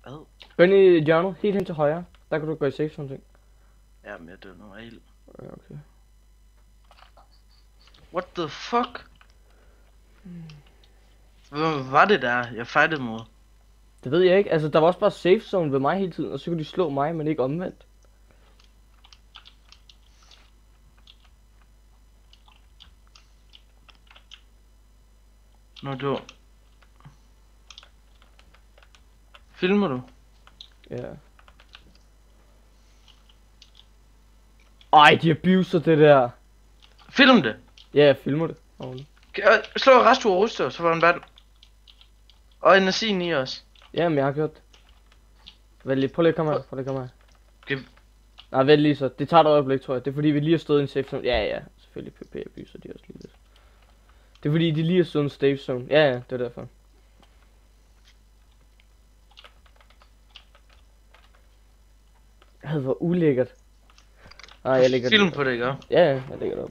Hvad? Gå ind i hjørnet, helt hen til højre. Der kan du gå i safe zone ting. Ja, men jeg dør nu af ild. Ja, okay. What the fuck? Hvad var det der, jeg fightede mod? Det ved jeg ikke. Altså, der var også bare safe zone ved mig hele tiden, og så kunne de slå mig, men ikke omvendt. Nå, du... Filmer du? Ja. Ej, de abuser det der. Film det! Ja, jeg filmer det. Slå Rastur og Ruster, så var han bare... Og en Nasin i os. Jamen, jeg har gjort det. Vent lige, prøv lige at komme her. Prøv lige at komme her. Okay. Nej, vent lige så. Det tager et øjeblik, tror jeg. Det er fordi, vi lige har stået i en safe zone. Ja, ja. Selvfølgelig PP abuser de også lige lidt. Det er fordi, de lige har stået i en safe zone. Ja, ja, det er derfor. Det havde været ulækkert. Nej, jeg lægger Film det. på det, ikke? Ja, ja, jeg lægger det op.